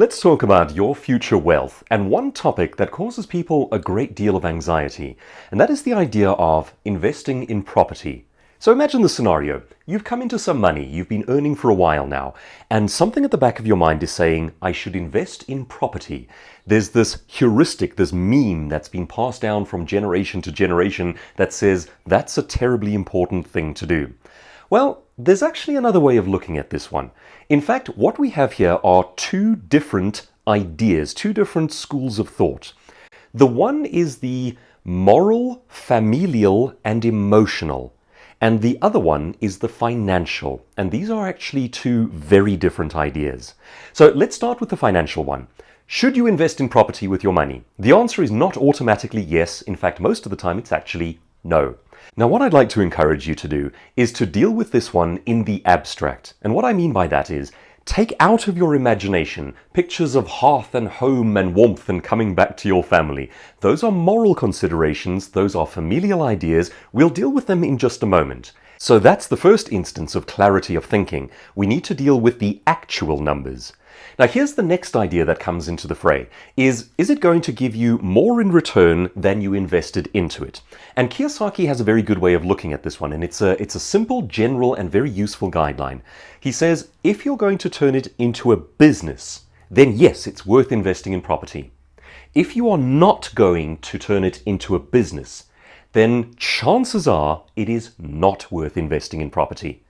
Let's talk about your future wealth and one topic that causes people a great deal of anxiety, and that is the idea of investing in property. So imagine the scenario. You've come into some money, you've been earning for a while now, and something at the back of your mind is saying, I should invest in property. There's this heuristic, this meme that's been passed down from generation to generation that says that's a terribly important thing to do. Well, there's actually another way of looking at this one. In fact, what we have here are two different ideas, two different schools of thought. The one is the moral, familial, and emotional. And the other one is the financial. And these are actually two very different ideas. So let's start with the financial one. Should you invest in property with your money? The answer is not automatically yes. In fact, most of the time it's actually no. Now, what I'd like to encourage you to do is to deal with this one in the abstract. And what I mean by that is, take out of your imagination pictures of hearth and home and warmth and coming back to your family. Those are moral considerations, those are familial ideas. We'll deal with them in just a moment. So that's the first instance of clarity of thinking. We need to deal with the actual numbers. Now here's the next idea that comes into the fray. Is it going to give you more in return than you invested into it? And Kiyosaki has a very good way of looking at this one, and it's a simple, general, and very useful guideline. He says, if you're going to turn it into a business, then yes, it's worth investing in property. If you are not going to turn it into a business, then chances are it is not worth investing in property.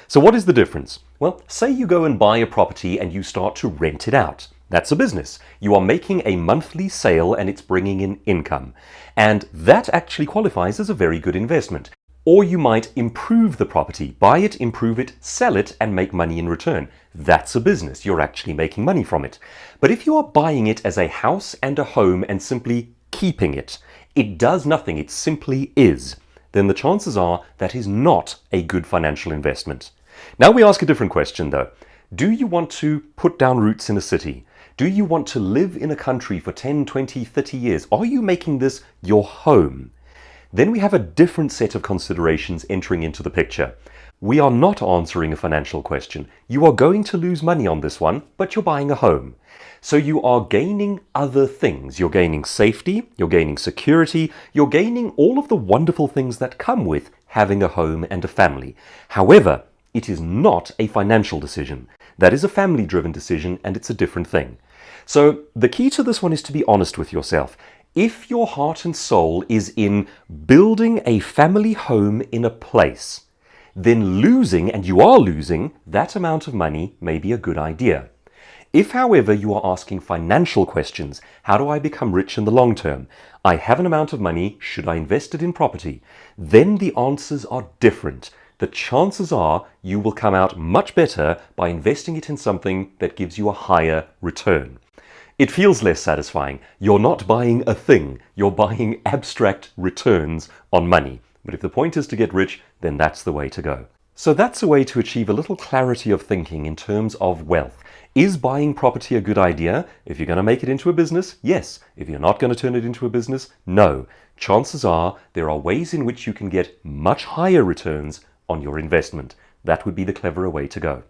So what is the difference? Well, say you go and buy a property and you start to rent it out. That's a business. You are making a monthly sale and it's bringing in income. And that actually qualifies as a very good investment. Or you might improve the property, buy it, improve it, sell it, and make money in return. That's a business. You're actually making money from it. But if you are buying it as a house and a home and simply keeping it, it does nothing, it simply is, then the chances are that is not a good financial investment. Now we ask a different question though. Do you want to put down roots in a city? Do you want to live in a country for 10, 20, 30 years? Are you making this your home? Then we have a different set of considerations entering into the picture. We are not answering a financial question. You are going to lose money on this one, but you're buying a home. So you are gaining other things. You're gaining safety, you're gaining security, you're gaining all of the wonderful things that come with having a home and a family. However, it is not a financial decision. That is a family-driven decision, and it's a different thing. So the key to this one is to be honest with yourself. If your heart and soul is in building a family home in a place, then losing, and you are losing, that amount of money may be a good idea. If, however, you are asking financial questions, how do I become rich in the long term? I have an amount of money, should I invest it in property? Then the answers are different. The chances are you will come out much better by investing it in something that gives you a higher return. It feels less satisfying. You're not buying a thing, you're buying abstract returns on money. But if the point is to get rich, then that's the way to go. So that's a way to achieve a little clarity of thinking in terms of wealth. Is buying property a good idea? If you're going to make it into a business, yes. If you're not going to turn it into a business, no. Chances are there are ways in which you can get much higher returns on your investment. That would be the cleverer way to go.